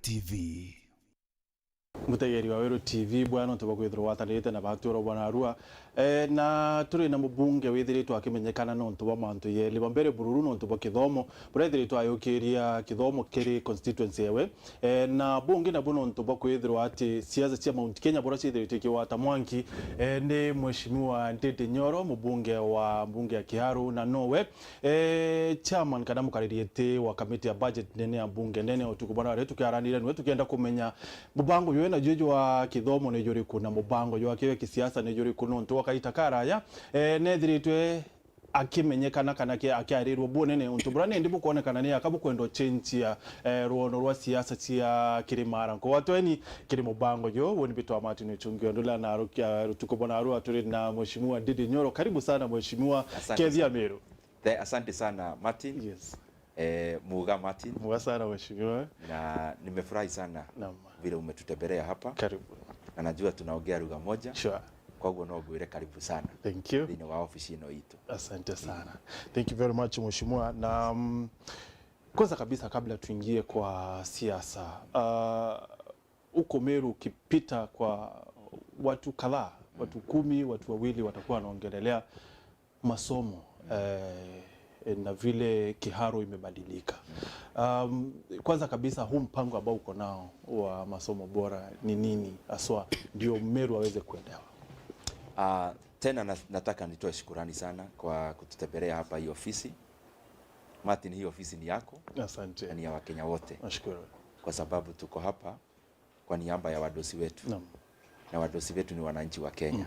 TV. Mutayeri wa Wero TV bwana tubakwithirwa watanite na baturo bwana arua na turi na mubunge withiritwo akimenyekana no ntuba mantu yeli bambere bururu no ntuba kithomo burethiritwo ayukiria kithomo kiri constituency yewe na bunge na buno ntuba kwithirwa ati siasa cia Mount Kenya bora cithiritwo kiwata mwanki ni mheshimiwa Ndindi Nyoro mubunge wa bunge ya KIHARU na nowe chairman kana mukaririete wa kamiti ya budget nene ya bunge nene utukubana retu kiaranire nwe tukienda kumenya mubango na jojo wa kithomo ne jori kuna mubango yo akiwe kisiasa ne jori kuno nto wakaita karaya nethiritwe akimenyekana kana akiarirwo bonene untuburane ndibu kuonekana ni akabu kwendo change ya ruono rwa siasa cia kirimara ko watweni kiri mubango yo woni bitwa Martin Chungio ndola na arukia tukubona arua turi na mheshimiwa Ndindi Nyoro. Karibu sana mheshimiwa Kezia Meru. Asante sana Martin. Yes. Muuga Martin. Muuga sana mheshimiwa. Na nimefurahi sana. Naam. Vile umetutembelea hapa. Karibu. Na najua tunaongea lugha moja. Sure. Kwa hivyo naogwire karibu sana. Thank you. Ni wa ofisi ino ito. Asante sana. Thank you very much mheshimiwa. Na kwanza kabisa kabla tuingie kwa siasa, uko Meru ukipita kwa watu kadhaa, watu 10, watu wawili watakuwa wanaongelelea masomo na vile KIHARU imebadilika. Kwanza kabisa huu mpango ambao uko nao wa masomo bora ni nini aswa ndio Meru aweze kuelewa? Tena nataka nitoe shukrani sana kwa kututembelea hapa hii ofisi. Martin, hii ofisi ni yako. Asante. Ni ya Wakenya wote. Nashukuru. Kwa sababu tuko hapa kwa niaba ya wadosi wetu. Naam. Na wadosi wetu ni wananchi wa Kenya.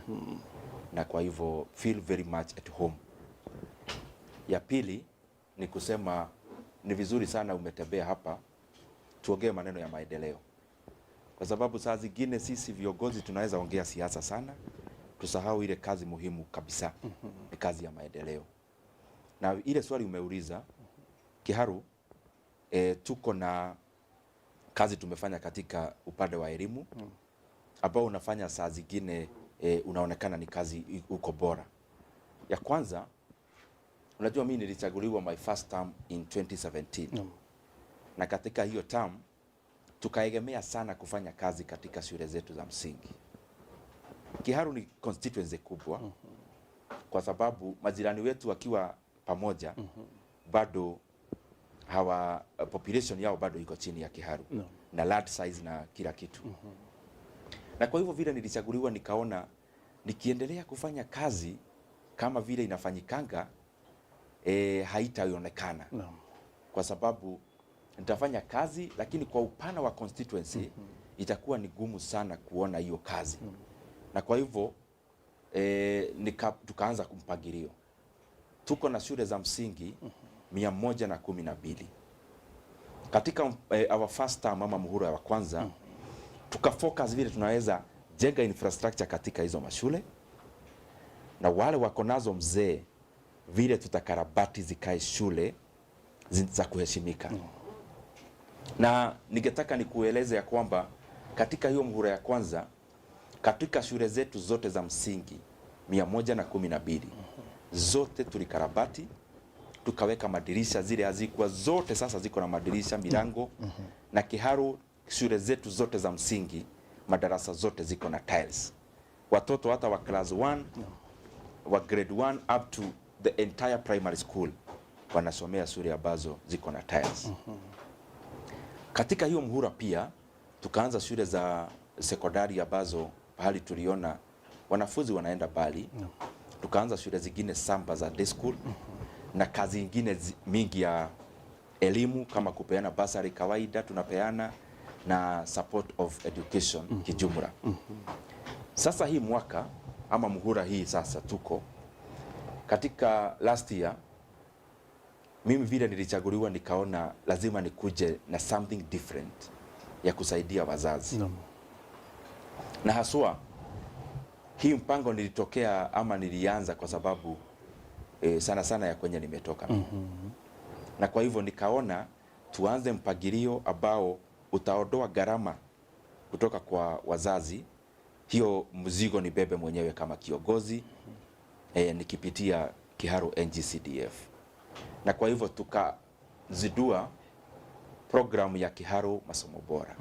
Na kwa hivyo feel very much at home. Ya pili ni kusema ni vizuri sana umetembea hapa tuongee maneno ya maendeleo. Kwa sababu saa zingine sisi viongozi tunaweza ongea siasa sana, tusahau ile kazi muhimu kabisa ni kazi ya maendeleo. Na ile swali umeuliza KIHARU, tuko na kazi tumefanya katika upande wa elimu ambao unafanya saa zingine unaonekana ni kazi uko bora. Ya kwanza, unajua mimi nilichaguliwa my first term in 2017. Na katika hiyo term tukaegemea sana kufanya kazi katika shule zetu za msingi. KIHARU ni constituency kubwa kwa sababu majirani wetu wakiwa pamoja bado hawa population yao bado iko chini ya KIHARU na large size na kila kitu. Na kwa hivyo vile nilichaguliwa nikaona nikiendelea kufanya kazi kama vile inafanyikanga haitaonekana. Kwa sababu nitafanya kazi lakini kwa upana wa constituency itakuwa ni gumu sana kuona hiyo kazi. Na kwa hivyo tukaanza kumpangilio. Tuko na shule za msingi 112. Katika our first term ama muhula wa kwanza tukafocus vile tunaweza jenga infrastructure katika hizo mashule, na wale wako nazo mzee vile tutakarabati zikae shule za kuheshimika. Na ningetaka nikueleze ya kwamba katika hiyo muhula ya kwanza katika shule zetu zote za msingi 112 zote tulikarabati, tukaweka madirisha zile hazikuwa zote sasa ziko na madirisha, milango. Na KIHARU shule zetu zote za msingi madarasa zote ziko na tiles. Watoto hata wa class 1 wa grade 1 up to the entire primary school wanasomea shule ambazo ziko na tiles. Katika hiyo muhula pia tukaanza shule za sekondari ambazo pahali tuliona wanafunzi wanaenda bali, tukaanza shule zingine samba za day school na kazi nyingine mingi ya elimu kama kupeana basari kawaida tunapeana na support of education kijumla. Sasa hii mwaka ama muhula hii sasa tuko katika last year, mimi vile nilichaguliwa nikaona lazima nikuje na something different ya kusaidia wazazi. Na haswa hii mpango nilitokea ama nilianza kwa sababu sana sana ya kwenye nimetoka. Na kwa hivyo nikaona tuanze mpangilio ambao utaondoa gharama kutoka kwa wazazi. Hiyo mzigo ni bebe mwenyewe kama kiongozi nikipitia KIHARU NGCDF. Na kwa hivyo tukazidua programu ya KIHARU Masomo Bora.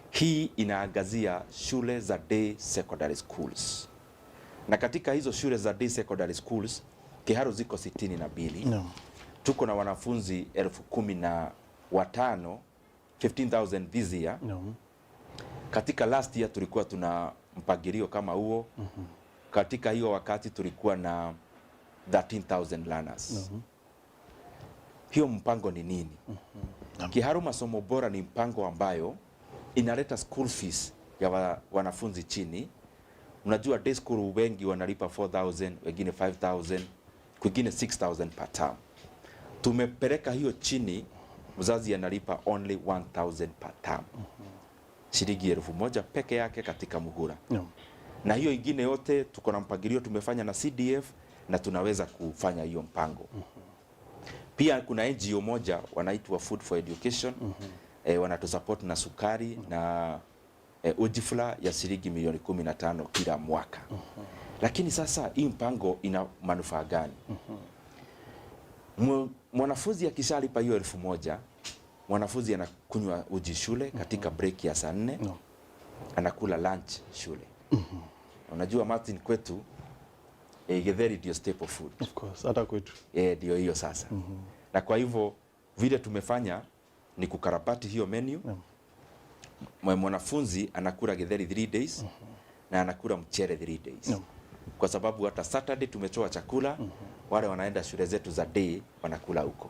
Hii inaangazia shule za day secondary schools. Na katika hizo shule za day secondary schools, KIHARU ziko 62. Tuko na wanafunzi 15,000, 15,000 this year. Katika last year tulikuwa tuna mpangilio kama huo. Katika hiyo wakati tulikuwa na 13,000 learners. Hiyo mpango ni nini? KIHARU Masomo Bora ni mpango ambayo inaleta school fees ya wanafunzi chini. Unajua day school wengi wanalipa 4,000, wengine 5,000, kwingine 6,000 per term. Tumepeleka hiyo chini, mzazi analipa only 1,000 per term. Shilingi 1,000 peke yake katika muhula. Na hiyo ingine yote tuko na mpangilio tumefanya na CDF na tunaweza kufanya hiyo mpango. Pia kuna NGO moja wanaitwa Food for Education. Wanatusupport na sukari na ujifla ya shilingi milioni 15 kila mwaka. Lakini sasa hii mpango ina manufaa gani? Mwanafunzi akishalipa hiyo 1,000, mwanafunzi anakunywa uji shule katika break ya saa 4, anakula lunch shule. Unajua Martin, kwetu githeri ndio staple food. Of course, hata kwetu. Ndio hiyo sasa. Na kwa hivyo vile tumefanya ni kukarabati hiyo menu. Mwanafunzi anakula githeri 3 days na anakula mchere 3 days. Kwa sababu hata Saturday tumetoa chakula, wale wanaenda shule zetu za day wanakula huko.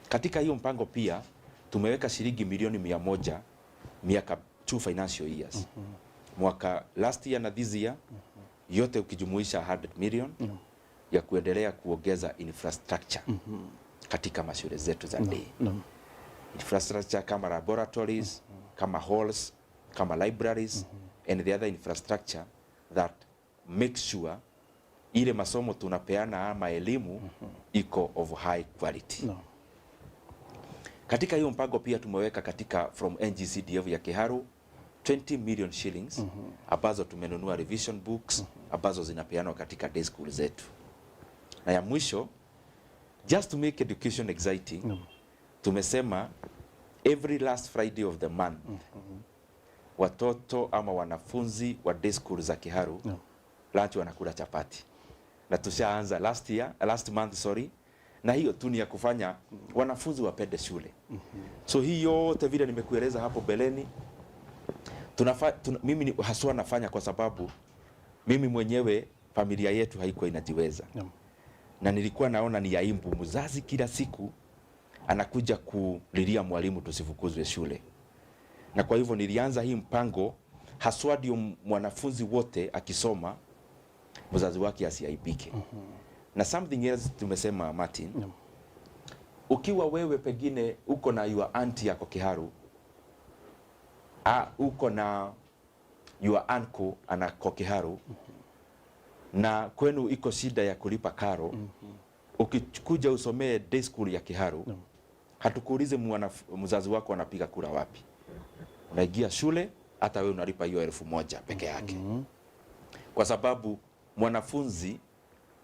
Katika hiyo mpango pia tumeweka shilingi milioni 100 miaka 2 financial years. Mwaka last year na this year yote ukijumuisha 100 million ya kuendelea kuongeza infrastructure katika mashule zetu za day. Infrastructure kama laboratories, kama halls, kama libraries and the other infrastructure that make sure ile masomo tunapeana ama elimu iko of high quality. Katika hiyo mpango pia tumeweka katika from NGCDF ya KIHARU 20 million shillings ambazo tumenunua revision books ambazo zinapeanwa katika day school zetu. Na ya mwisho, just to make education exciting, tumesema every last Friday of the month watoto ama wanafunzi wa day school za KIHARU lunch wanakula chapati. Na tushaanza last month, na hiyo tu ni ya kufanya wanafunzi wapende shule. So hii yote vile nimekueleza hapo beleni, mimi haswa nafanya kwa sababu mimi mwenyewe familia yetu haikuwa inajiweza. Na nilikuwa naona ni aibu mzazi kila siku anakuja kulilia mwalimu tusifukuzwe shule. Na kwa hivyo nilianza hii mpango haswa ndio mwanafunzi wote akisoma mzazi wake asiaibike. Na something else tumesema Martin, ukiwa wewe pengine uko na your auntie yako KIHARU, uko na your uncle anako KIHARU, na kwenu iko shida ya kulipa karo, ukikuja usomee day school ya KIHARU, hatukuulize mzazi wako anapiga kura wapi. Unaingia shule, hata wewe unalipa hiyo 1,000 peke yake. Kwa sababu mwanafunzi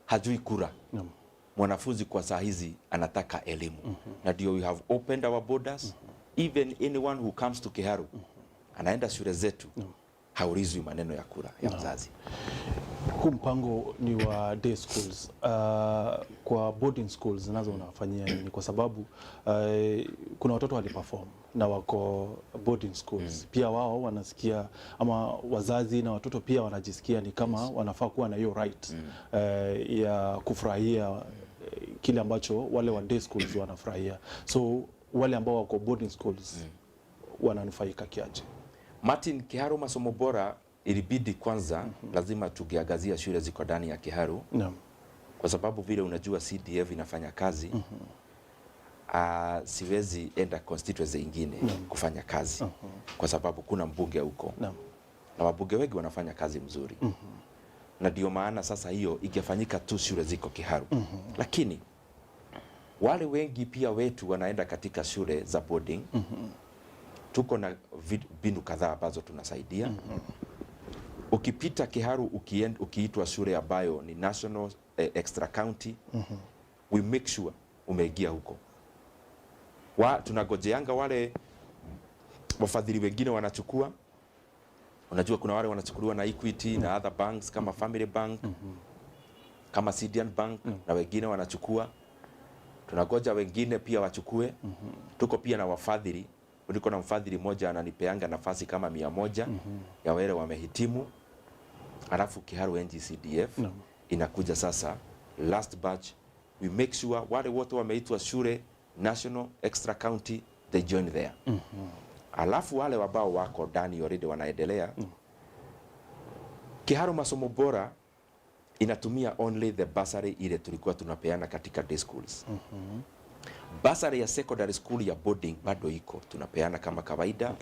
hajui kura. Mwanafunzi kwa saa hizi anataka elimu. Na ndio we have opened our borders. Even anyone who comes to KIHARU anaenda shule zetu, haulizwi maneno ya kura ya mzazi. Huu mpango ni wa day schools. Kwa boarding schools nazo unafanyia nini? Kwa sababu kuna watoto waliperform na wako boarding schools. Pia wao wanasikia, ama wazazi na watoto pia wanajisikia ni kama wanafaa kuwa na hiyo right ya kufurahia kile ambacho wale wa day schools wanafurahia. So wale ambao wako boarding schools wananufaika kiaje? Martin, KIHARU Masomo Bora ilibidi kwanza lazima tukiangazia shule ziko ndani ya KIHARU. Kwa sababu vile unajua CDF inafanya kazi, siwezi enda constituency ingine kufanya kazi. Kwa sababu kuna mbunge huko. Na wabunge wengi wanafanya kazi mzuri. Na ndio maana sasa hiyo ingefanyika tu shule ziko KIHARU. Lakini wale wengi pia wetu wanaenda katika shule za boarding. Tuko na bindu kadhaa ambazo tunasaidia. Ukipita KIHARU ukiitwa shule ambayo ni national extra county, we make sure umeingia huko. Tunagojeanga wale wafadhili wengine wanachukua. Unajua kuna wale wanachukuliwa na Equity na other banks kama Family Bank, kama Sidian Bank, na wengine wanachukua. Tunagoja wengine pia wachukue. Tuko pia na wafadhili. Niko na mfadhili mmoja ananipeanga nafasi kama 100 ya wale wamehitimu. Alafu KIHARU NGCDF inakuja sasa last batch. We make sure wale wote wameitwa shule national extra county they join there. Alafu wale ambao wako ndani already wanaendelea. KIHARU Masomo Bora inatumia only the bursary ile tulikuwa tunapeana katika day schools. Bursary ya secondary school ya boarding bado iko tunapeana kama kawaida.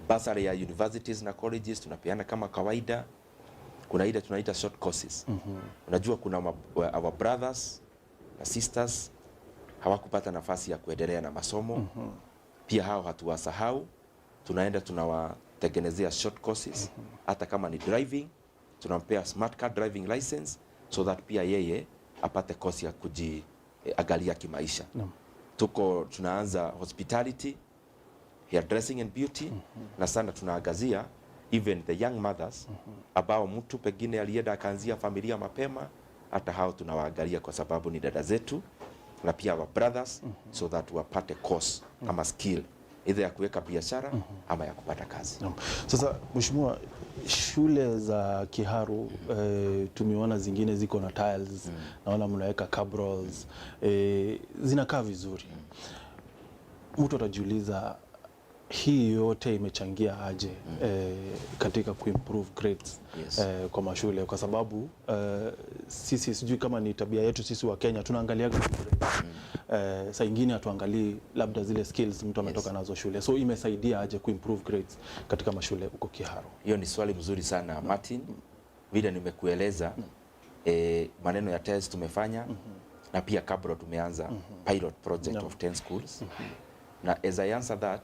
Bursary ya universities na colleges tunapeana kama kawaida. Kuna ile tunaita short courses. Unajua kuna our brothers na sisters hawakupata nafasi ya kuendelea na masomo. Pia hao hatuwasahau. Tunaenda tunawatengenezea short courses. Hata kama ni driving, tunampea smart car driving license so that pia yeye apate course ya kujiangalia kimaisha. Tunaanza hospitality, hairdressing and beauty, na sana tunaangazia even the young mothers ambao mtu pengine alienda akaanzia familia mapema, hata hao tunawaangalia kwa sababu ni dada zetu, na pia our brothers so that wapate course ama skill either ya kuweka biashara ama ya kupata kazi. Sasa mheshimiwa, shule za KIHARU tumeona zingine ziko na tiles, naona mnaweka cabrals, zinakaa vizuri. Mtu atajiuliza hii yote imechangia aje katika kuimprove grades kwa mashule, kwa sababu sisi sijui kama ni tabia yetu sisi wa Kenya tunaangalia saa nyingine hatuangalii labda zile skills mtu ametoka nazo shule. So imesaidia aje kuimprove grades katika mashule huko KIHARU? Hiyo ni swali mzuri sana Martin. Vile nimekueleza maneno ya test tumefanya na pia kabla tumeanza pilot project of 10 schools. Na as I answer that,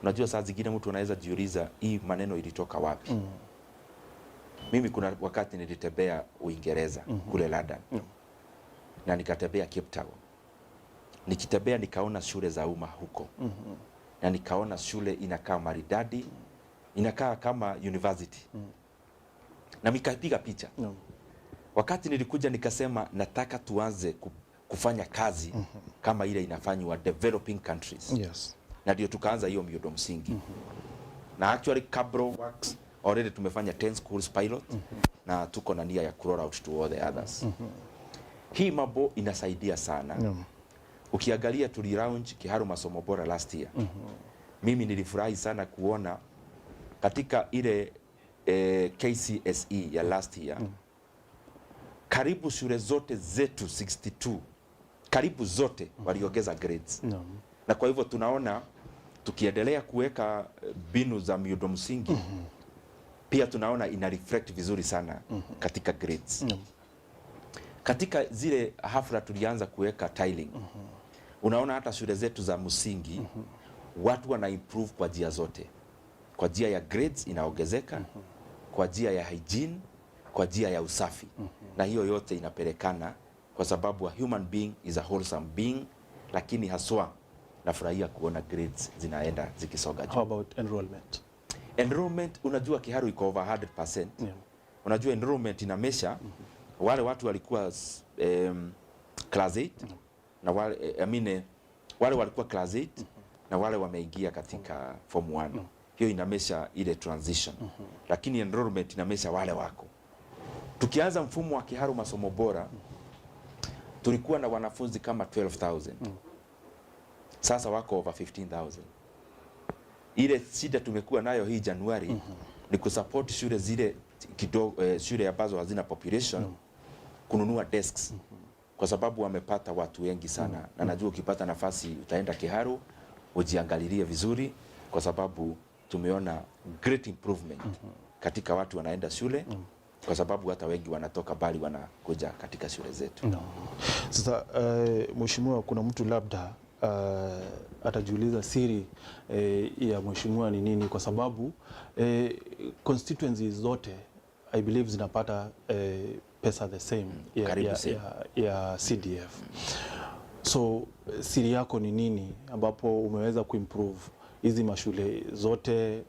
unajua saa zingine mtu anaweza jiuliza hii maneno ilitoka wapi? Mimi kuna wakati nilitembea Uingereza kule London. Na nikatembea Cape Town. Nikitembea nikaona shule za umma huko. Na nikaona shule inakaa maridadi, inakaa kama university. Na nikapiga picha. Wakati nilikuja nikasema nataka tuanze kufanya kazi kama ile inafanywa developing countries. Na ndio tukaanza hiyo miundo msingi. Na actually Cabro works already tumefanya 10 schools pilot na tuko na nia ya roll out to all the others. Hii mambo inasaidia sana. Ukiangalia tuli launch KIHARU Masomo Bora last year. Mimi nilifurahi sana kuona katika ile KCSE ya last year karibu shule zote zetu 62 karibu zote waliongeza grades. Na kwa hivyo tunaona tukiendelea kuweka binu za miundo msingi pia tunaona ina reflect vizuri sana katika grades. Katika zile hafla tulianza kuweka tiling. Unaona hata shule zetu za msingi watu wana improve kwa njia zote. Kwa njia ya grades inaongezeka, kwa njia ya hygiene, kwa njia ya usafi. Na hiyo yote inapelekana kwa sababu a human being is a wholesome being, lakini haswa nafurahia kuona grades zinaenda zikisonga juu. How about enrollment? Enrollment, unajua KIHARU iko over 100%. Unajua enrollment inamesha wale watu walikuwa class 8 na wale wale walikuwa class 8 na wale wameingia katika form 1. Hiyo inamesha ile transition. Lakini enrollment inamesha wale wako. Tukianza mfumo wa KIHARU Masomo Bora tulikuwa na wanafunzi kama 12,000. Sasa wako over 15,000. Ile shida tumekuwa nayo hii Januari ni kusupport shule zile kidogo, shule ambazo hazina population kununua desks kwa sababu wamepata watu wengi sana. Na najua ukipata nafasi utaenda KIHARU ujiangalilie vizuri kwa sababu tumeona great improvement katika watu wanaenda shule kwa sababu hata wengi wanatoka bali wanakuja katika shule zetu. Sasa mheshimiwa, kuna mtu labda atajiuliza siri ya mheshimiwa ni nini, kwa sababu constituencies zote I believe zinapata pesa the same ya CDF. So siri yako ni nini ambapo umeweza kuimprove hizi mashule zote?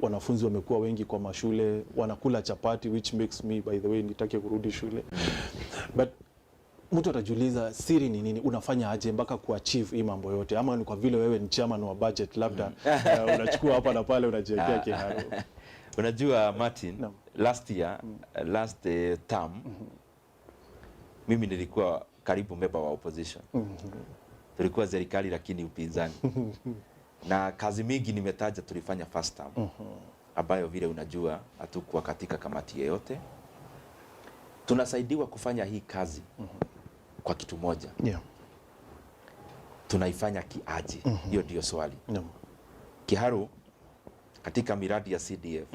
Wanafunzi wamekuwa wengi kwa mashule, wanakula chapati, which makes me by the way nitake kurudi shule. But mtu atajiuliza siri ni nini, unafanya aje mpaka kuachieve hii mambo yote? Ama ni kwa vile wewe ni chairman wa budget labda unachukua hapa na pale unajiwekea KIHARU? Unajua Martin, last year, last term, mimi nilikuwa karibu member wa opposition. Tulikuwa serikali lakini upinzani. Na kazi mingi nimetaja tulifanya first term. Ambayo vile unajua hatukuwa katika kamati yoyote. Tunasaidiwa kufanya hii kazi kwa kitu moja. Tunaifanya kiaje? Hiyo ndio swali. KIHARU katika miradi ya CDF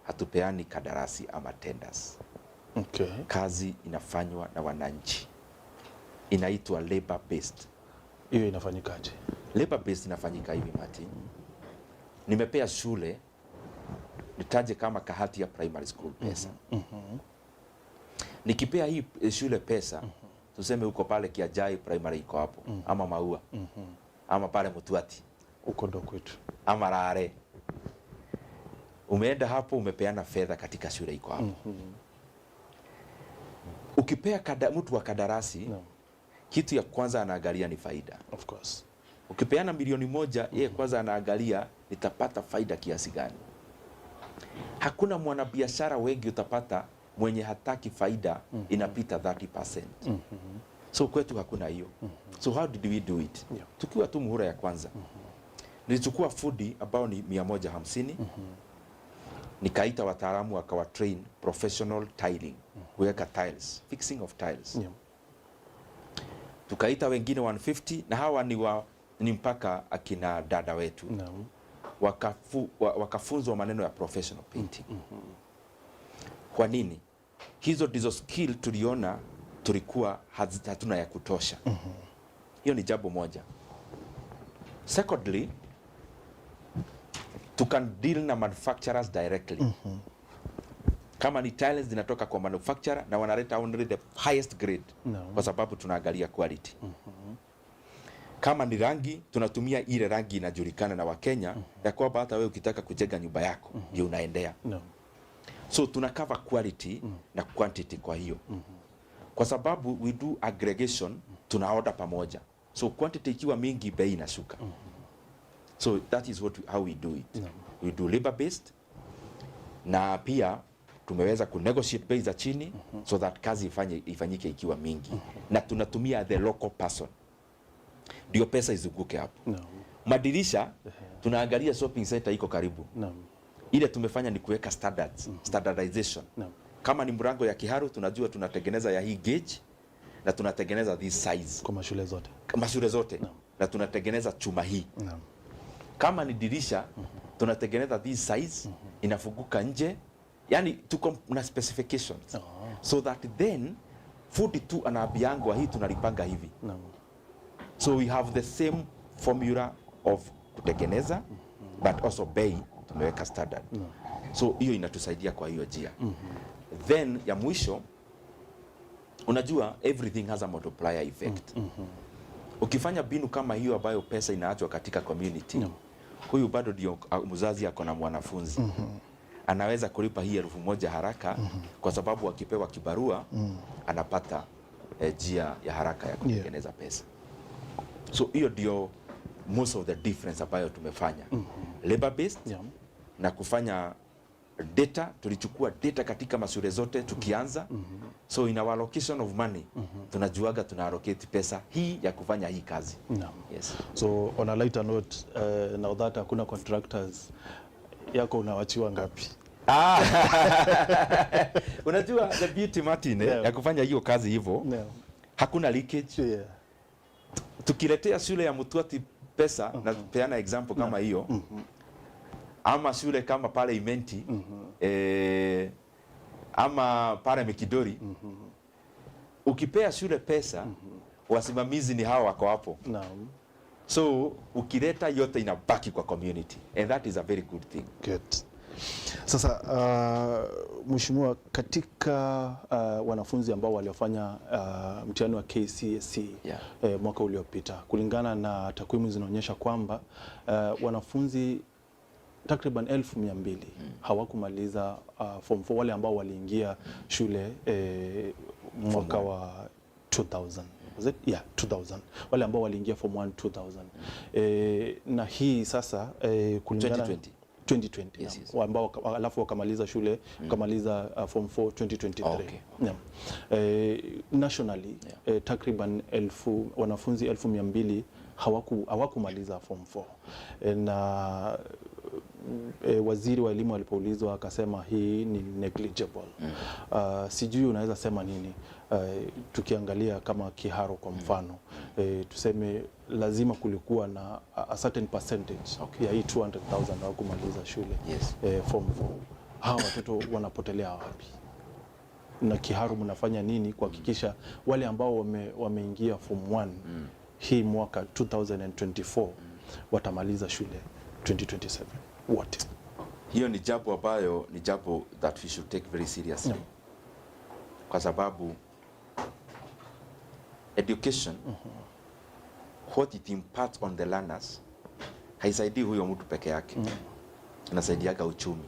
hatupeani kadarasi ama tenders. Kazi inafanywa na wananchi. Inaitwa labor based. Hiyo inafanyikaje? Labor based inafanyika hivi Martin. Nimepea shule nitaje kama Kahati ya primary school pesa. Nikipea hii shule pesa, tuseme uko pale Kiajai primary iko hapo, ama Maua, ama pale Mutuati, uko ndo kwetu, ama Rare. Umeenda hapo umepeana fedha katika shule iko hapo. Ukipea mtu wa kadarasi, kitu ya kwanza anaangalia ni faida. Of course. Ukipeana milioni moja, yeye kwanza anaangalia nitapata faida kiasi gani. Hakuna mwanabiashara wengi utapata mwenye hataki faida inapita 30%. So kwetu hakuna hiyo. So how did we do it? Tukiwa tu muhula ya kwanza. Nilichukua foodi ambao ni 150. Nikaita wataalamu wakawa train professional tiling, kuweka tiles, fixing of tiles. Tukaita wengine 150 na hawa ni mpaka akina dada wetu. Wakafunzwa maneno ya professional painting. Kwa nini? Hizo ndizo skill tuliona tulikuwa hatuna ya kutosha. Hiyo ni jambo moja. Secondly, tu can deal na manufacturers directly. Kama ni tiles zinatoka kwa manufacturer na wanaleta only the highest grade, kwa sababu tunaangalia quality. Kama ni rangi, tunatumia ile rangi inajulikana na Wakenya, ya kwamba hata wewe ukitaka kujenga nyumba yako ndio unaendea. So tuna cover quality na quantity kwa hiyo. Kwa sababu we do aggregation, tuna order pamoja. So quantity ikiwa mingi, bei inashuka. So that is how we do it. We do labor based, na pia tumeweza kunegotiate bei za chini so that kazi ifanyike ikiwa mingi. Na tunatumia the local person, ndio pesa izunguke hapo. Madirisha tunaangalia shopping center iko karibu. Ile tumefanya ni kuweka standards, standardization. Kama ni mlango ya KIHARU tunajua tunatengeneza ya hii gauge na tunatengeneza this size kwa mashule zote. Mashule zote. Na tunatengeneza chuma hii. Kama ni dirisha tunatengeneza this size, inafunguka nje. Yani tuko na specifications. So that then 42 anaambiangwa hii tunalipanga hivi. So we have the same formula of kutengeneza but also bei tumeweka standard. So hiyo inatusaidia kwa hiyo njia. Then ya mwisho, unajua everything has a multiplier effect. Ukifanya binu kama hiyo ambayo pesa inaachwa katika community, huyu bado ndio mzazi ako na mwanafunzi. Anaweza kulipa hii 1000 haraka kwa sababu akipewa kibarua anapata njia ya haraka ya kutengeneza pesa. So hiyo ndio most of the difference ambayo tumefanya. Labor based na kufanya data, tulichukua data katika mashule zote tukianza. So in our allocation of money, tunajuaga tunaallocate pesa hii ya kufanya hii kazi. Yes. So on a lighter note, now that hakuna contractors, yako unawachiwa ngapi? Unajua the beauty Martin ya kufanya hiyo kazi hivyo, hakuna leakage. Tukiletea shule ya Mutuati pesa, na peana example kama hiyo, ama shule kama pale Imenti, ama pale Mikidori, ukipea shule pesa, wasimamizi ni hawa wako hapo. So ukileta yote inabaki kwa community, and that is a very good thing. Good. Sasa mheshimiwa, katika wanafunzi ambao waliofanya mtihani wa KCSE mwaka uliopita, kulingana na takwimu zinaonyesha kwamba wanafunzi takriban 1200 hawakumaliza form 4, wale ambao waliingia shule mwaka wa 2000. Was it? Yeah, 2000. Wale ambao waliingia form 1 2000. Na hii sasa kulingana 2020 yes, yes. Ambao alafu wakamaliza shule wakamaliza form 4 2023. Okay. Nationally takriban wanafunzi 1200 hawakumaliza form 4. Na waziri wa elimu alipoulizwa akasema hii ni negligible. Sijui unaweza sema nini tukiangalia kama KIHARU kwa mfano, tuseme lazima kulikuwa na a certain percentage ya hii 200,000 hawakumaliza shule form 4. Hawa watoto wanapotelea wapi? Na KIHARU mnafanya nini kuhakikisha wale ambao wameingia form 1 hii mwaka 2024 watamaliza shule 2027 wote? Hiyo ni jambo ambayo ni jambo that we should take very seriously. Kwa sababu education what it imparts on the learners haisaidii huyo mtu peke yake, inasaidiaga uchumi.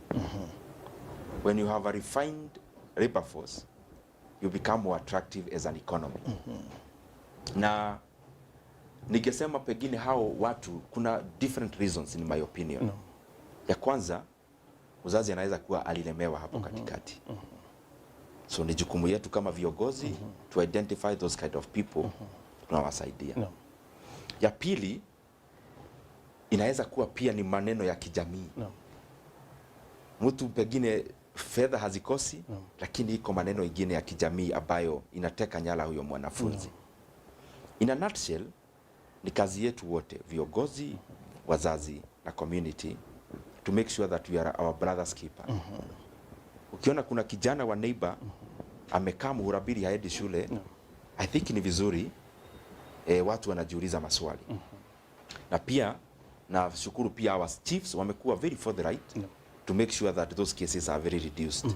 When you have a refined labor force, you become more attractive as an economy. Na ningesema pengine hao watu, kuna different reasons in my opinion. Ya kwanza, uzazi anaweza kuwa alilemewa hapo katikati. So ni jukumu yetu kama viongozi to identify those kind of people, tunawasaidia. Ya pili, inaweza kuwa pia ni maneno ya kijamii. Mtu pengine fedha hazikosi, lakini iko maneno ingine ya kijamii ambayo inateka nyara huyo mwanafunzi. In a nutshell, ni kazi yetu wote, viongozi, wazazi na community, to make sure that we are our brother's keeper. Ukiona kuna kijana wa neighbor amekaa muhurabiri haendi shule, I think ni vizuri watu wanajiuliza maswali. Na pia na shukuru pia our chiefs wamekuwa very forthright to make sure that those cases are very reduced.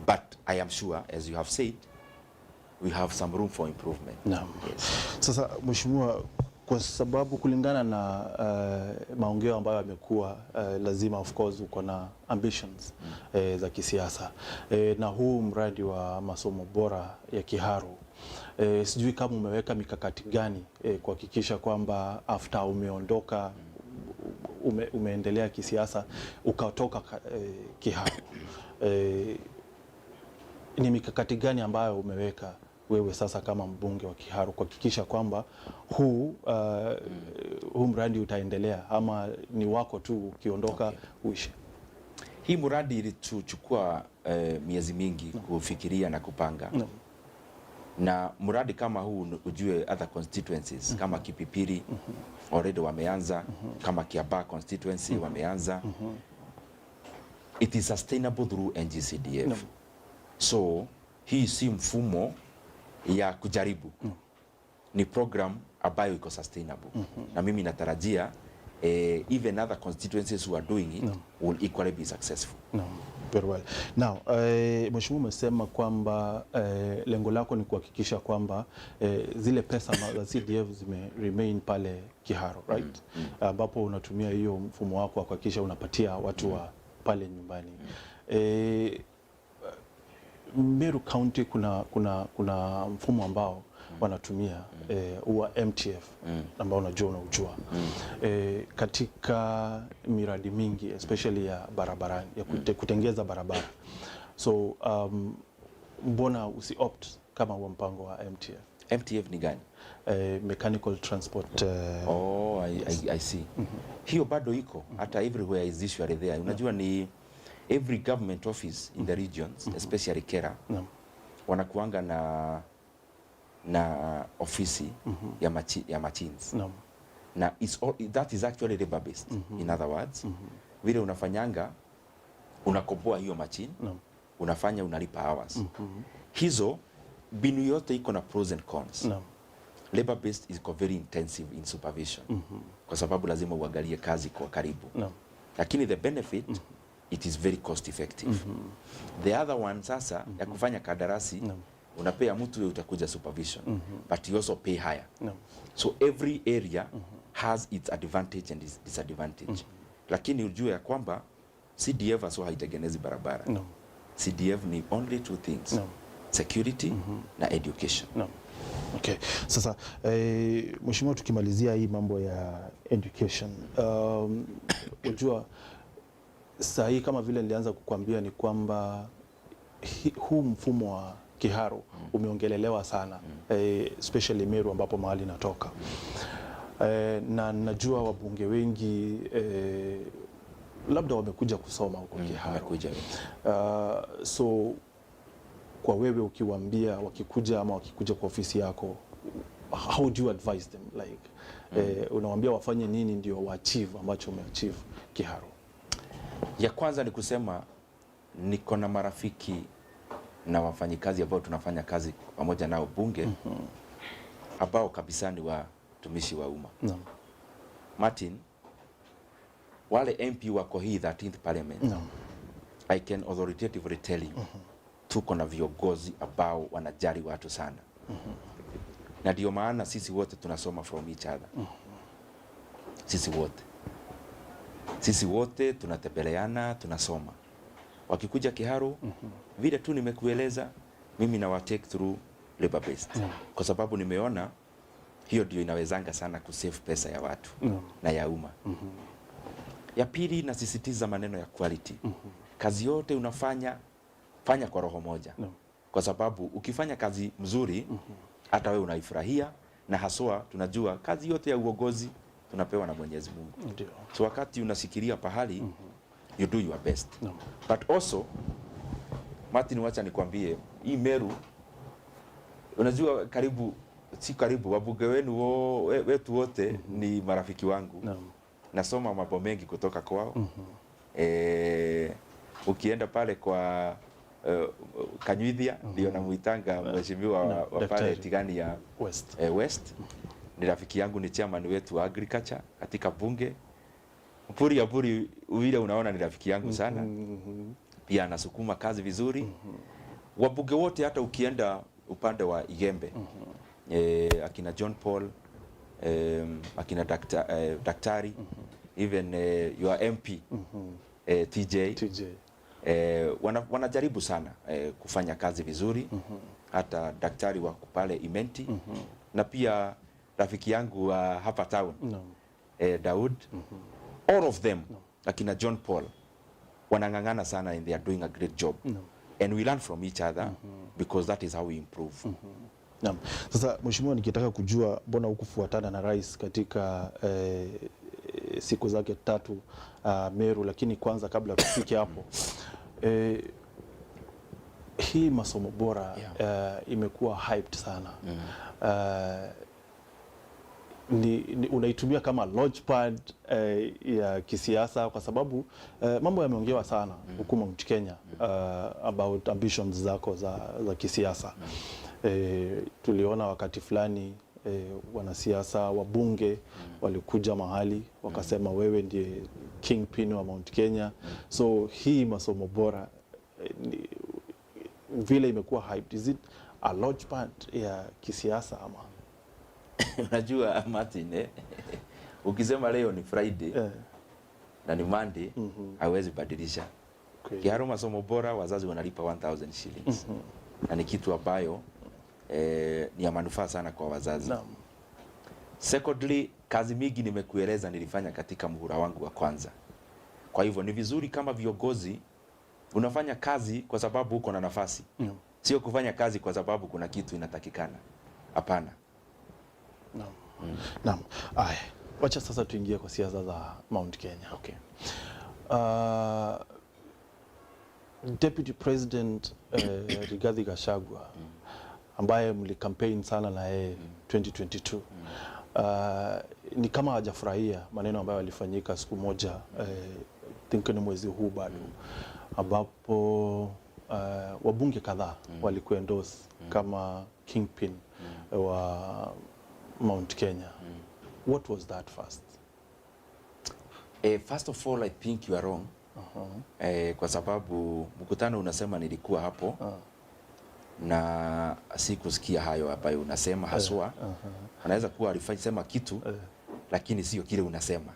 But I am sure, as you have said, we have some room for improvement. Sasa mheshimiwa, kwa sababu kulingana na maongeo ambayo yamekuwa, lazima of course uko na ambitions za kisiasa, na huu mradi wa masomo bora ya KIHARU, sijui kama umeweka mikakati gani kuhakikisha kwamba after umeondoka umeendelea kisiasa ukatoka KIHARU, ni mikakati gani ambayo umeweka wewe sasa kama mbunge wa KIHARU kuhakikisha kwamba huu mradi utaendelea, ama ni wako tu ukiondoka uishe? Hii mradi ilichukua miezi mingi kufikiria na kupanga. Na mradi kama huu ujue other constituencies kama Kipipiri already wameanza, kama Kiaba constituency wameanza. It is sustainable through NGCDF. So hii si mfumo ya kujaribu, ni program ambayo iko sustainable. Na mimi natarajia even other constituencies who are doing it will equally be successful. Very well. Now, mheshimiwa umesema kwamba lengo lako ni kuhakikisha kwamba zile pesa za CDF zime remain pale KIHARU, right? Ambapo unatumia hiyo mfumo wako wa kuhakikisha unapatia watu wa pale nyumbani. Meru County kuna mfumo ambao wanatumia wa MTF ambao unaujua. Katika miradi mingi especially ya barabarani, ya kutengeza barabara. So mbona usiopt kama huo mpango wa MTF? MTF ni gani? Mechanical transport. I see. Hiyo bado iko, hata everywhere is usually there. Unajua ni every government office in the regions, especially Kera, wanakuanga na ofisi ya machines. Na that is actually labor based. In other words, vile unafanyanga, unakoboa hiyo machine, unafanya unalipa hours. Hizo binu yote iko na pros and cons. Labor based is very intensive in supervision. Kwa sababu lazima uangalie kazi kwa karibu. Lakini the benefit it is very cost effective. The other one sasa ya kufanya kadarasi unapea mtu utakuja supervision but you also pay higher. So every area has its advantage and its disadvantage. Lakini ujue ya kwamba CDF aso haitengenezi barabara. CDF ni only two things. Security na education. Okay. Sasa mheshimiwa, tukimalizia hii mambo ya education, unajua saa hii kama vile nilianza kukwambia ni kwamba huu mfumo wa KIHARU umeongelelewa sana, especially Meru ambapo mahali natoka, na najua wabunge wengi labda wamekuja kusoma huko KIHARU. So kwa wewe ukiwaambia wakikuja kwa ofisi yako, how do you advise them, like unawaambia wafanye nini ndio waachieve ambacho umeachieve KIHARU? Ya kwanza ni kusema niko na marafiki na wafanyikazi ambao tunafanya kazi pamoja nao bunge ambao kabisa ni watumishi wa umma. Martin, wale MP wako hii 13th parliament, I can authoritatively tell you tuko na viongozi ambao wanajali watu sana. Na ndio maana sisi wote tunasoma from each other. Sisi wote tunatembeleana, tunasoma. Wakikuja KIHARU, vile tu nimekueleza, mimi na take through labor based. Kwa sababu nimeona hiyo ndio inawezanga sana kusave pesa ya watu na ya umma. Ya pili, nasisitiza maneno ya quality. Kazi yote unafanya, fanya kwa roho moja. Kwa sababu ukifanya kazi mzuri, hata wewe unaifurahia, na haswa tunajua kazi yote ya uongozi tunapewa na Mwenyezi Mungu. So wakati unasikiria pahali, you do your best. But also, Martin, wacha nikwambie, hii Meru, unajua karibu wabunge wenu wetu wote ni marafiki wangu. Nasoma mambo mengi kutoka kwao. Ukienda pale kwa Kanyuithia, ndio namuitanga mheshimiwa wa pale Tigani ya West. Ni rafiki yangu, ni chairman wetu wa agriculture katika bunge. Puri vile unaona ni rafiki yangu sana. Pia anasukuma kazi vizuri. Wabunge wote, hata ukienda upande wa Igembe, akina John Paul, akina daktari, even your MP TJ. Wanajaribu sana kufanya kazi vizuri. Hata daktari wa pale Imenti, na pia rafiki yangu hapa town Daud, all of them, akina John Paul, wanangangana sana and they are doing a great job. And we learn from each other because that is how we improve. Naam. Sasa mheshimiwa, nikitaka kujua mbona hukufuatana na rais katika siku zake 3 Meru, lakini kwanza kabla tufike hapo, hii masomo bora imekuwa hyped sana. Unaitumia kama launchpad ya kisiasa, kwa sababu mambo yameongewa sana huku Mount Kenya about ambitions zako za kisiasa. Tuliona wakati fulani wanasiasa wabunge walikuja mahali wakasema wewe ndiye kingpin wa Mount Kenya. So hii masomo bora vile imekuwa hyped, is it a launchpad ya kisiasa ama? Unajua Martin, ukisema leo ni Friday na ni Monday, hawezi badilisha. KIHARU masomo bora, wazazi wanalipa 1000 shillings. Na ni kitu ambayo ni ya manufaa sana kwa wazazi. Secondly, kazi mingi nimekueleza nilifanya katika muhula wangu wa kwanza. Kwa hivyo ni vizuri kama viongozi unafanya kazi kwa sababu uko na nafasi. Sio kufanya kazi kwa sababu kuna kitu inatakikana. Hapana. Naam. Wacha sasa tuingie kwa siasa za Mount Kenya. Okay. Deputy President Rigathi Gachagua, ambaye mlikampaign sana na yeye 2022, ni kama hajafurahia maneno ambayo alifanyika siku moja, think ni mwezi huu bado, ambapo wabunge kadhaa walikuendorse kama kingpin wa Mount Kenya. What was that first? First of all, I think you are wrong. Kwa sababu mkutano unasema nilikuwa hapo na sikusikia hayo ambayo unasema haswa. Anaweza kuwa alifanya kitu lakini sio kile unasema.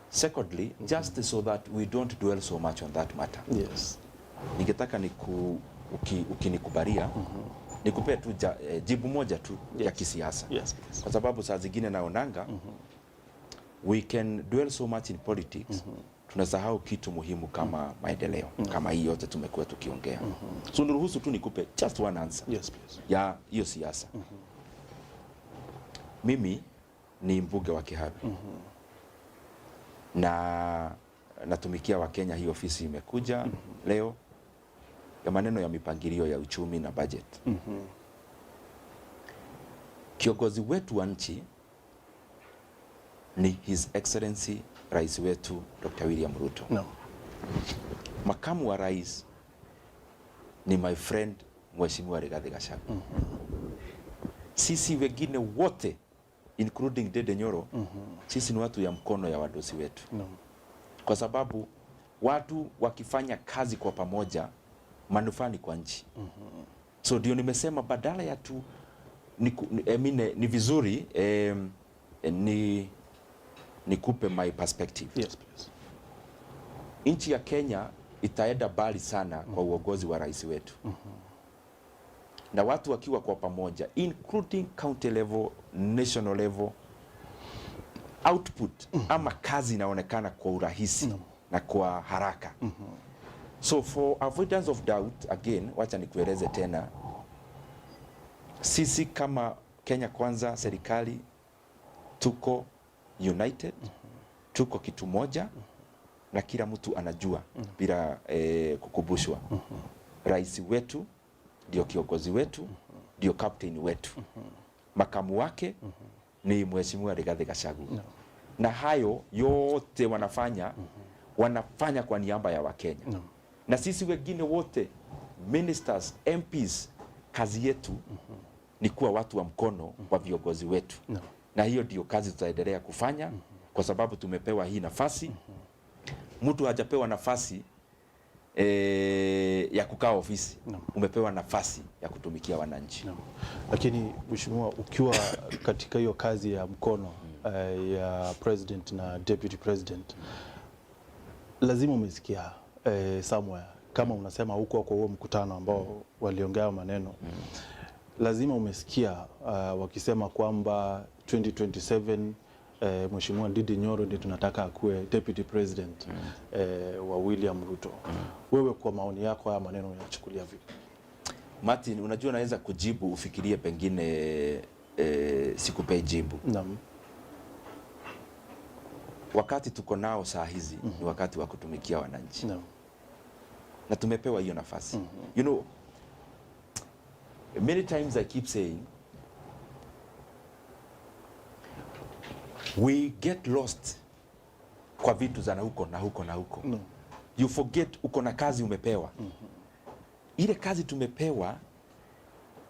Secondly, just so that we don't dwell so much on that matter. Yes. Ningetaka ukinikubalia nikupe tu jibu moja tu ya kisiasa. Yes. Kwa sababu saa zingine naonanga we can dwell so much in politics. Tunasahau kitu muhimu kama maendeleo. Kama hii yote tumekuwa tukiongea. So niruhusu tu nikupe just one answer. Yes, please. Ya hiyo siasa. Mimi ni mbunge wa KIHARU. Na natumikia wa Kenya. Hii ofisi imekuja leo ya maneno ya mipangilio ya uchumi na budget. Kiongozi wetu wa nchi ni His Excellency Rais wetu Dr. William Ruto. No. Makamu wa rais ni my friend Mheshimiwa Rigathi Gachagua. Sisi wengine wote including Ndindi Nyoro, sisi ni watu ya mkono ya wadosi wetu. No. Kwa sababu watu wakifanya kazi kwa pamoja manufaa ni kwa nchi. So ndio nimesema badala ya tu ni vizuri nikupe my perspective. Yes, please. Nchi ya Kenya itaenda mbali sana kwa uongozi wa rais wetu. Na watu wakiwa kwa pamoja including county level, national level, output ama kazi inaonekana kwa urahisi na kwa haraka. So for avoidance of doubt, again, wacha nikueleze tena, sisi kama Kenya Kwanza serikali tuko united, tuko kitu moja na kila mtu anajua bila kukubushwa. Rais wetu ndio kiongozi wetu, ndio captain wetu. Makamu wake ni Mheshimiwa Rigathi Gachagua. Na hayo yote wanafanya kwa niaba ya Wakenya. Na sisi wengine wote, ministers, MPs, kazi yetu ni kuwa watu wa mkono wa viongozi wetu. Na hiyo ndio kazi tutaendelea kufanya kwa sababu tumepewa hii nafasi. Mtu hajapewa nafasi ya kukaa ofisi. Umepewa nafasi ya kutumikia wananchi. Lakini mheshimiwa, ukiwa katika hiyo kazi ya mkono ya president na deputy president, lazima umesikia somewhere kama unasema huko kwa huo mkutano ambao waliongea maneno, lazima umesikia wakisema kwamba 2027 Mheshimiwa Ndindi Nyoro ndiye tunataka akuwe deputy president wa William Ruto. Wewe kwa maoni yako haya maneno unachukulia vipi? Martin, unajua naweza kujibu ufikirie pengine sikupei jibu. Naam. Wakati tuko nao saa hizi ni wakati wa kutumikia wananchi. Naam. Na tumepewa hiyo nafasi. You know, many times I keep saying we get lost kwa vitu za huko na huko na huko. You forget uko na kazi umepewa. Ile kazi tumepewa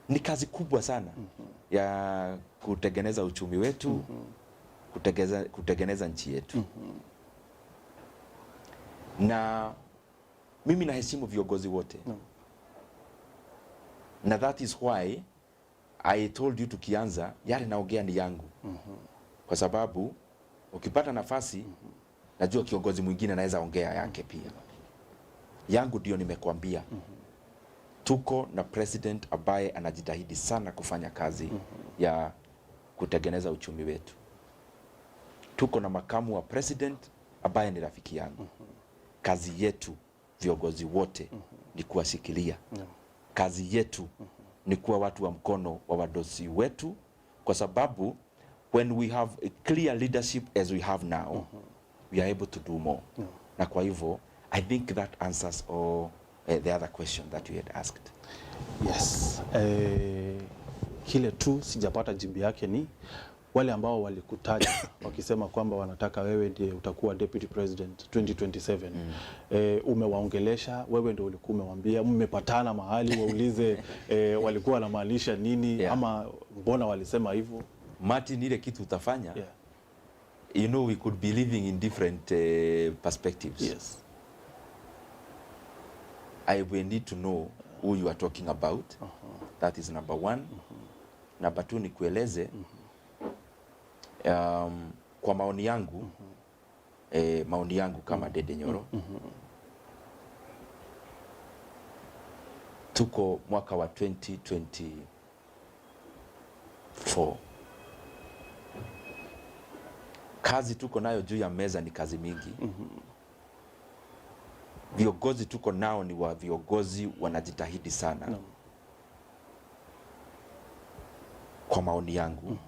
ni kazi kubwa sana ya kutengeneza uchumi wetu, kutengeneza nchi yetu. Na mimi naheshimu viongozi wote. Na that is why I told you tukianza yale naongea ni yangu. Kwa sababu ukipata nafasi najua kiongozi mwingine anaweza ongea yake pia. Yangu ndio nimekwambia. Tuko na president ambaye anajitahidi sana kufanya kazi ya kutengeneza uchumi wetu. Tuko na makamu wa president ambaye ni rafiki yangu. Kazi yetu viongozi wote ni kuwashikilia. Kazi yetu ni kuwa watu wa mkono wa wadosi wetu, kwa sababu when we have a clear leadership as we have now, we are able to do more. Na kwa hivyo, I think that answers all the other question that you had asked. Yes. Kile tu sijapata jibu yake ni wale ambao walikutaja wakisema kwamba wanataka wewe ndiye utakuwa deputy president 2027. Umewaongelesha, wewe ndio ulikuwa umewaambia, mmepatana mahali waulize walikuwa wanamaanisha nini, ama mbona walisema hivyo? Martin, ile kitu utafanya you know, we could be living in different perspectives. Yes. We need to know who you are talking about. That is number one. Number two, ni kueleze kwa maoni yangu, maoni yangu kama Dede Nyoro. Tuko mwaka wa 2024. Kazi tuko nayo juu ya meza ni kazi mingi. Viongozi tuko nao ni wa viongozi wanajitahidi sana. Kwa maoni yangu,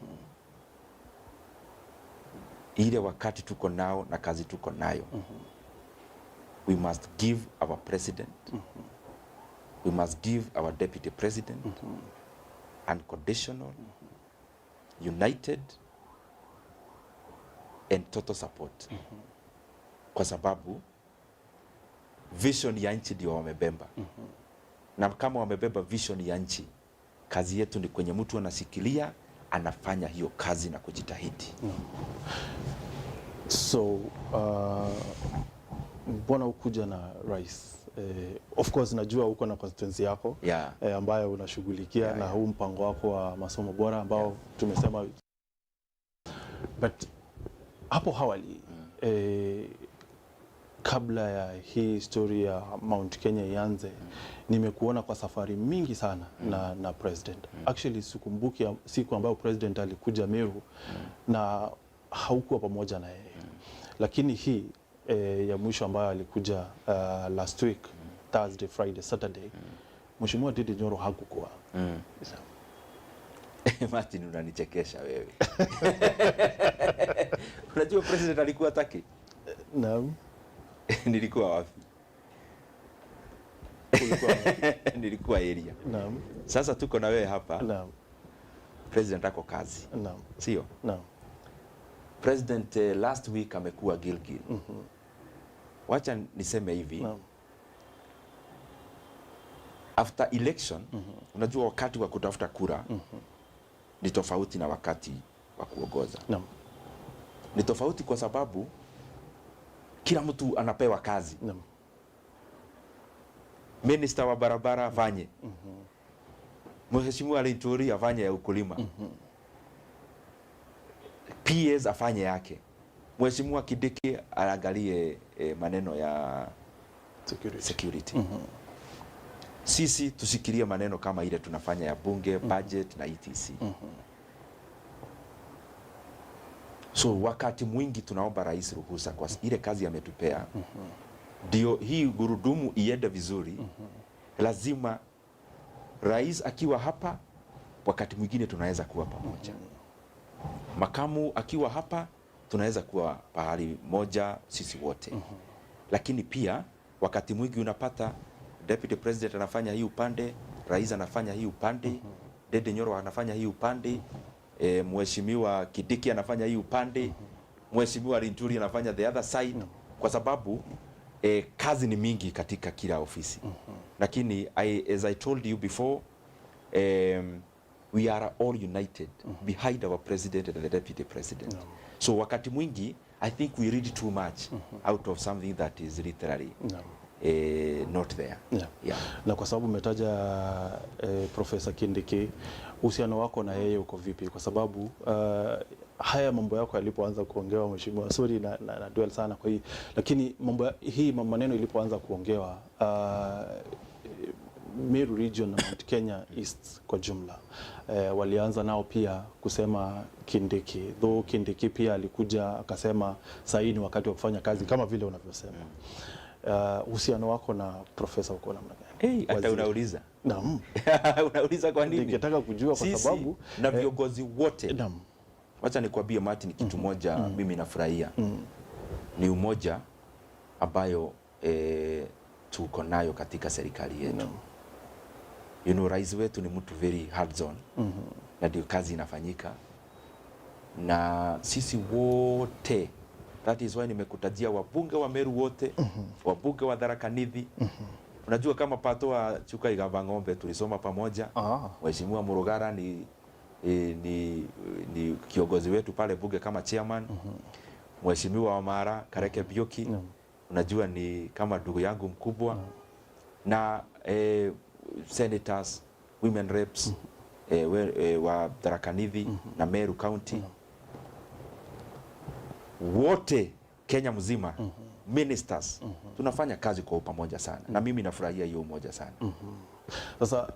ile wakati tuko nao na kazi tuko nayo, we must give our president, we must give our deputy president unconditional, united and total support. Kwa sababu vision ya nchi ndio wamebeba. Na kama wamebeba vision ya nchi, kazi yetu ni kwenye mtu anasikilia, anafanya hiyo kazi na kujitahidi. So, mbona ukuja na rais? Of course najua uko na constituency yako ambayo unashughulikia na huu mpango wako wa masomo bora ambao tumesema, but hapo awali kabla ya hii story ya Mount Kenya ianze, nimekuona kwa safari mingi sana na president. Actually sikumbuki siku ambayo president alikuja Meru na haukuwa pamoja na yeye. Lakini hii ya mwisho ambayo alikuja last week, Thursday, Friday, Saturday, Mheshimiwa Ndindi Nyoro hakukuwa. Martin, unanichekesha wewe. Unajua president alikuwa taki? Naam. Nilikuwa wapi? Nilikuwa area. Naam. Sasa tuko na wewe hapa. Naam. President ako kazi. Naam. Sio? Naam. President last week amekuwa Gilgil. Wacha niseme hivi. Naam. After election, unajua wakati wa kutafuta kura ni tofauti na wakati wa kuongoza. Naam. Ni tofauti kwa sababu kila mtu anapewa kazi. Naam. Minister wa barabara afanye. Mheshimiwa Linturi afanye ya ukulima. PS afanye yake. Mheshimiwa Kidiki aangalie maneno ya security. Sisi tusikilie maneno kama ile tunafanya ya bunge, budget na etc. So wakati mwingi tunaomba rais ruhusa kwa ile kazi ametupea. Ndio hii gurudumu iende vizuri. Lazima rais akiwa hapa, wakati mwingine tunaweza kuwa pamoja. Makamu akiwa hapa, tunaweza kuwa pahali moja sisi wote. Lakini pia wakati mwingi unapata deputy president anafanya hii upande, rais anafanya hii upande, Ndindi Nyoro anafanya hii upande, Mheshimiwa Kidiki anafanya hii upande, Mheshimiwa Linturi anafanya the other side, kwa sababu kazi ni mingi katika kila ofisi. Lakini as I told you before, we are all united behind our president and the deputy president. So wakati mwingi I think we read too much out of something that is literally not there. Na kwa sababu umetaja Professor Kindiki, uhusiano wako na yeye uko vipi? Kwa sababu haya mambo yako yalipoanza kuongewa, mheshimiwa, sorry na duel sana kwa hii, lakini maneno ilipoanza kuongewa, Meru region na Mount Kenya East kwa jumla, walianza nao pia kusema Kindiki, though Kindiki pia alikuja akasema sahi ni wakati wa kufanya kazi kama vile unavyosema. Uhusiano wako na profesa uko namna gani? Hata unauliza. Naam. Unauliza kwa nini? Ningetaka kujua kwa sababu na viongozi wote. Naam. Wacha nikwambie Martin, kitu moja mimi nafurahia. Ni umoja ambayo tuko nayo katika serikali yetu. You know, rais wetu ni mtu very hands on. Na ndio kazi inafanyika. Na sisi wote, that is why nimekutajia wabunge wa Meru wote, wabunge wa Tharaka Nithi. Unajua kama pato wa Chuka Igamba Ng'ombe tulisoma pamoja. Mheshimiwa Murugara ni kiongozi wetu pale bunge kama chairman. Mheshimiwa wa Mara Kareke Bioki, unajua ni kama ndugu yangu mkubwa, na senators, women reps wa Tharaka Nithi na Meru County, wote Kenya mzima, ministers, tunafanya kazi kwa pamoja sana, na mimi nafurahia hiyo umoja sana. Sasa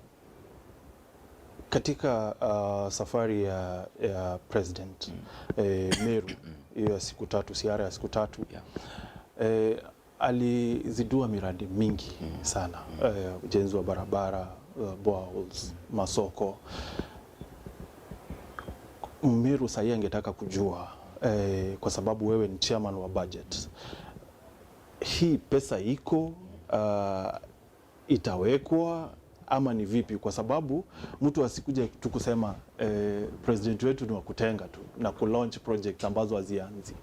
katika safari ya president Meru hiyo ya siku tatu, ziara ya siku tatu, alizidua miradi mingi sana, ujenzi wa barabara, boreholes, masoko. Meru sasa angetaka kujua, kwa sababu wewe ni chairman wa budget, hii pesa iko itawekwa ama ni vipi? Kwa sababu mtu asikuje tu kusema president wetu ni wa kutenga tu na ku-launch project ambazo hazianzi.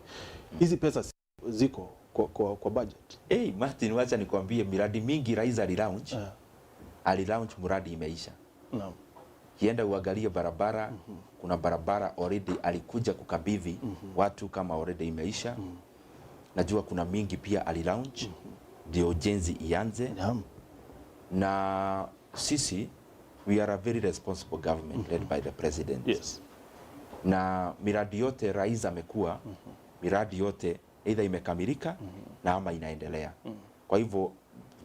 Hizi pesa ziko kwa budget. Martin, wacha nikwambie, miradi mingi rais ali-launch mradi imeisha. Naam. Kienda uangalie barabara, kuna barabara already alikuja kukabidhi watu kama already imeisha. Najua kuna mingi pia ali-launch ndio ujenzi ianze. Naam. Na sisi, we are a very responsible government led by the president. Yes. Na miradi yote rais amekuwa, miradi yote either imekamilika na ama inaendelea. Kwa hivyo,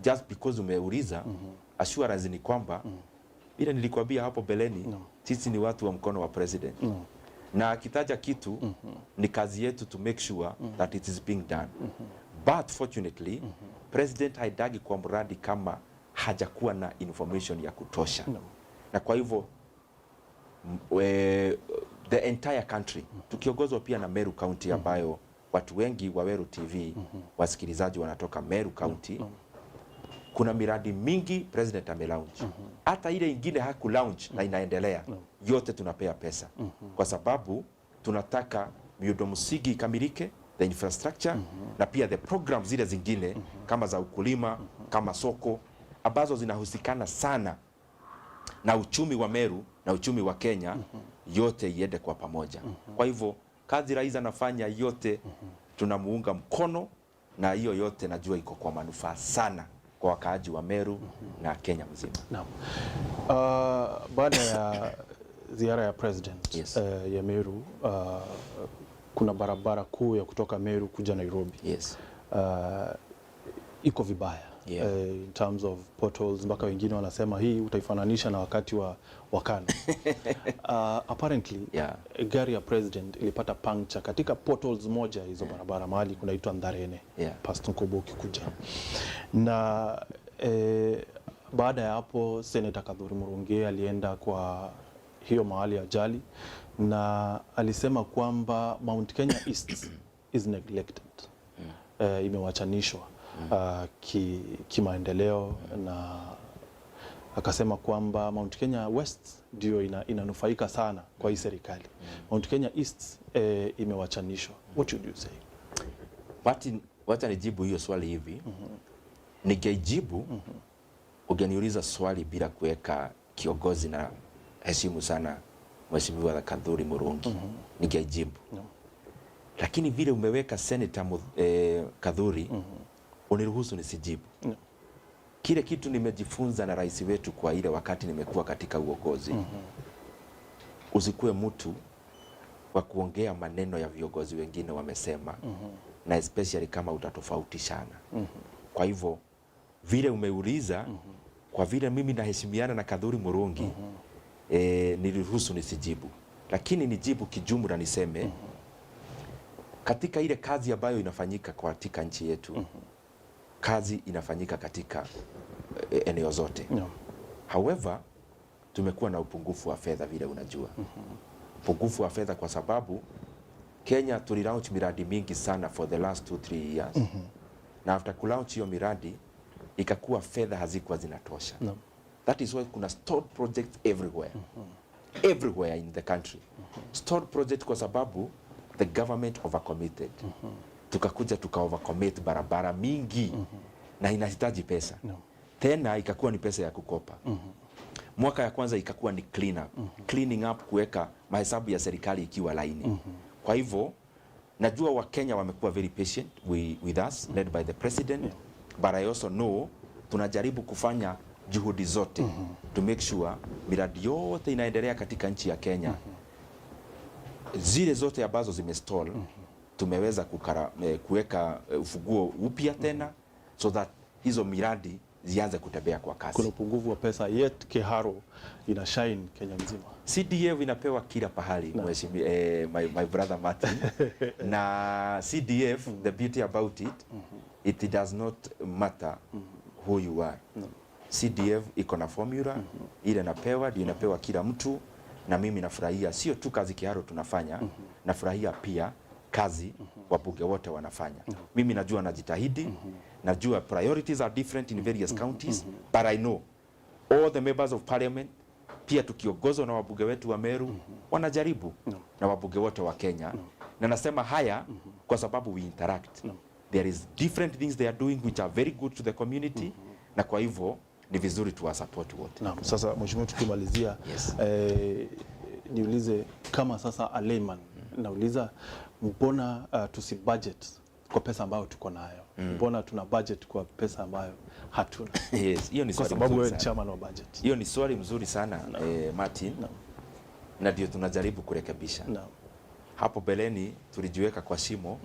just because umeuliza, assurance ni kwamba, bila nilikwambia hapo beleni, sisi ni watu wa mkono wa president. Na akitaja kitu, ni kazi yetu to make sure that it is being done. But fortunately, president haidagi kwa mradi kama hajakuwa na information ya kutosha. Na kwa hivyo the entire country, tukiongozwa pia na Meru County ambayo watu wengi wa Meru TV wasikilizaji wanatoka Meru County, kuna miradi mingi president ame-launch. Hata ile ingine haku-launch na inaendelea, yote tunapea pesa. Kwa sababu tunataka miundo msingi ikamilike, the infrastructure, na pia the programs zile zingine kama za ukulima, kama soko, ambazo zinahusikana sana na uchumi wa Meru na uchumi wa Kenya, yote iende kwa pamoja. Kwa hivyo kazi rais anafanya yote, tunamuunga mkono, na hiyo yote najua iko kwa manufaa sana kwa wakaaji wa Meru na Kenya mzima. Naam. Baada ya ziara ya president ya Meru, kuna barabara kuu ya kutoka Meru kuja Nairobi. Yes. Iko vibaya. In terms of potholes, mpaka wengine wanasema hii utaifananisha na wakati wa wakana. Apparently, gari ya president ilipata puncture katika potholes moja hizo barabara mahali kunaitwa Ndarene, past Nkobo ukikuja. Na baada ya hapo Senator Kadhuri Murungi alienda kwa hiyo mahali ya ajali na alisema kwamba Mount Kenya East is neglected. Imewachanishwa kimaendeleo, na akasema kwamba Mount Kenya West ndio inanufaika sana kwa hii serikali. Mount Kenya East imewachanishwa. What should you say? Martin, wacha nijibu hiyo swali hivi. Ningejibu, ungeniuliza swali bila kuweka kiongozi na heshimu sana Mheshimiwa Kadhuri Murungi, ningejibu. Lakini vile umeweka Senator Kadhuri, uniruhusu nisijibu. Kile kitu nimejifunza na rais wetu kwa ile wakati nimekuwa katika uongozi, usikue mtu wa kuongea maneno ya viongozi wengine wamesema, na especially kama utatofautishana. Kwa hivyo vile umeuliza, kwa vile mimi naheshimiana na Kadhuri Murungi, niruhusu nisijibu. Lakini nijibu kijumla, niseme katika ile kazi ambayo inafanyika katika nchi yetu, kazi inafanyika katika eneo zote. However, tumekuwa na upungufu wa fedha vile unajua. Upungufu wa fedha kwa sababu Kenya tuli-launch miradi mingi sana for the last 2-3 years. Na after ku-launch hiyo miradi, ikakuwa fedha hazikuwa zinatosha. That is why kuna stalled projects everywhere. Everywhere in the country. Stalled project kwa sababu the government overcommitted. Tukakuja overcommit barabara mingi na inahitaji pesa. Tena ikakuwa ni pesa ya kukopa. Mwaka ya kwanza ikakuwa ni cleaning up, kuweka mahesabu ya serikali ikiwa laini. Kwa hivyo Najua Wakenya wamekuwa very patient with us, led by the president, but I also know tunajaribu kufanya juhudi zote to make sure miradi yote inaendelea katika nchi ya Kenya. Zile zote ambazo zimestall tumeweza kuweka ufunguo upya tena so that hizo miradi zianze kutembea kwa kasi. Kuna upungufu wa pesa yet KIHARU ina shine Kenya mzima. CDF inapewa kila pahali, my brother Martin. Na CDF, the beauty about it, it does not matter who you are. CDF iko na formula, ile napewa, ndio inapewa kila mtu, na mimi nafurahia sio tu kazi KIHARU tunafanya, nafurahia pia kazi wabunge wote wanafanya. Mimi najua najitahidi, najua priorities are different in various counties, but I know all the members of parliament pia tukiongozwa na wabunge wetu wa Meru wanajaribu na wabunge wote wa Kenya. Na nasema haya kwa sababu we interact. There is different things they are doing which are very good to the community, na kwa hivyo ni vizuri tuwa support wote. Naam, sasa mheshimiwa tukimalizia, niulize kama sasa a layman, nauliza mbona tusi budget kwa pesa ambayo tuko nayo? Mbona tuna budget kwa pesa ambayo hatuna? Yes, hiyo ni kwa sababu wewe ni chairman wa budget. Hiyo ni swali mzuri sana Martin. Na ndio tunajaribu kurekebisha. Hapo beleni tulijiweka kwa shimo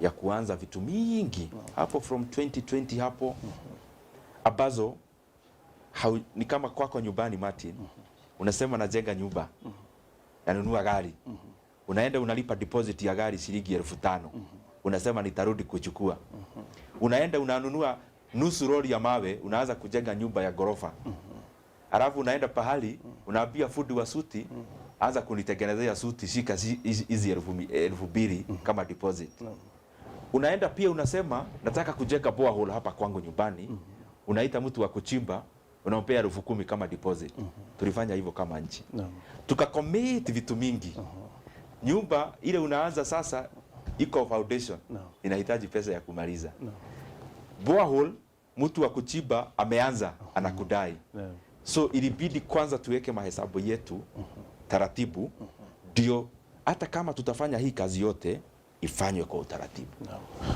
ya kuanza vitu mingi hapo from 2020 hapo abazo ni kama kwako nyumbani Martin. Unasema najenga nyumba, nanunua gari, unaenda unalipa deposit ya gari shilingi 1500, unasema nitarudi kuchukua, unaenda unanunua nusu lori ya mawe, unaanza kujenga nyumba ya gorofa, alafu unaenda pahali unaambia fundi wa suti anza kunitengenezea suti, shika hizi 2000 kama deposit. Unaenda pia unasema nataka kujenga borehole hapa kwangu nyumbani, unaita mtu wa kuchimba, unampea 10,000 kama deposit. Tulifanya hivyo kama nchi. Tukacommit vitu mingi. Nyumba ile unaanza sasa iko foundation, inahitaji pesa ya kumaliza. Borehole mtu wa kuchimba ameanza anakudai. So ilibidi kwanza tuweke mahesabu yetu taratibu, ndio hata kama tutafanya hii kazi yote ifanywe kwa utaratibu.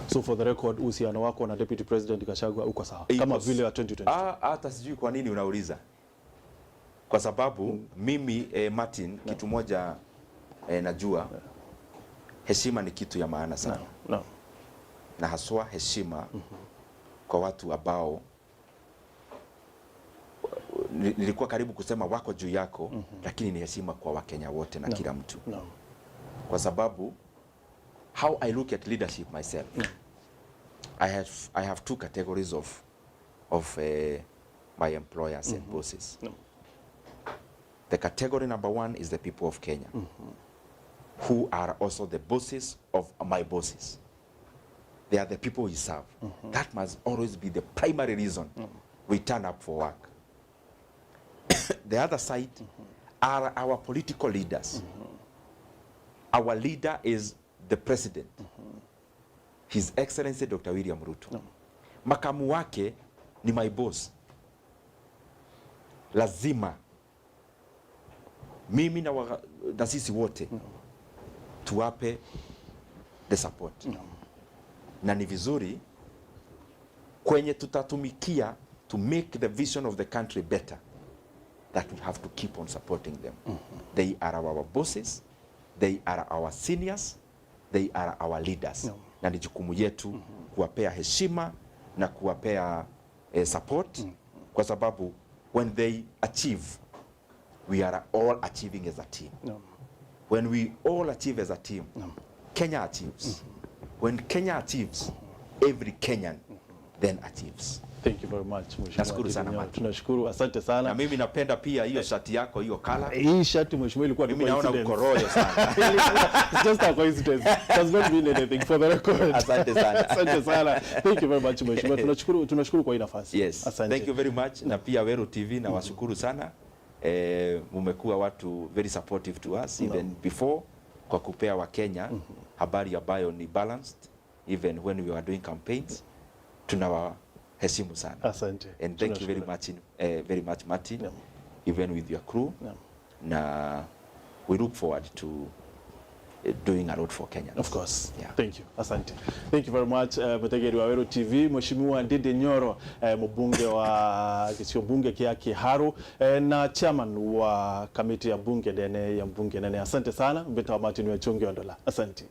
So for the record, uhusiano wako na Deputy President Gachagua uko sawa kama vile wa 2020? Hata sijui kwa nini unauliza. Kwa sababu mimi Martin, kitu moja najua, heshima ni kitu ya maana sana. Na haswa heshima kwa watu ambao nilikuwa karibu kusema wako juu yako, lakini ni heshima kwa Wakenya wote na kila mtu. Kwa sababu how I look at leadership myself, I have two categories of my employers and bosses. The category number one is the people of Kenya, who are also the bosses of my bosses. They are the people we serve. That must always be the primary reason we turn up for work. The other side are our political leaders. Our leader is the president, His Excellency Dr. William Ruto. Makamu wake ni my boss. Lazima mimi na sisi wote tuwape the support. Na ni vizuri kwenye tutatumikia to make the vision of the country better, that we have to keep on supporting them. They are our bosses, they are our seniors, they are our leaders. Na ni jukumu yetu kuwapea heshima na kuwapea support, kwa sababu when they achieve, we are all achieving as a team. When we all achieve as a team, Kenya achieves. When Kenya achieves, every Kenyan then achieves. Thank you very much. Nashukuru sana Martin. Tunashukuru, asante sana. Na mimi napenda pia hiyo shati yako, hiyo color. Hii shati mheshimiwa ilikuwa mimi naona uko royal sana. It's just a coincidence. Does not mean anything for the record. Asante sana. Asante sana. Thank you very much mheshimiwa. Tunashukuru kwa hii nafasi. Yes. Asante. Thank you very much. Na pia Weru TV na washukuru sana. Mumekuwa watu very supportive to us even before, kwa kupea wa Kenya habari ambayo ni balanced even when we were doing campaigns. Tunawaheshimu sana. Asante. And thank you very much Martin, even with your crew. Na we look forward to doing a lot for Kenya. Of course. Yeah. Thank you. Asante. Thank you very much. Mutegeri wa Wero TV, Mheshimiwa Ndindi Nyoro, mbunge wa kisio bunge kia KIHARU, na chairman wa kamiti ya bunge dene ya bunge nene. Asante sana. Mbeta wa Martin wa Chongi Ondola. Asante.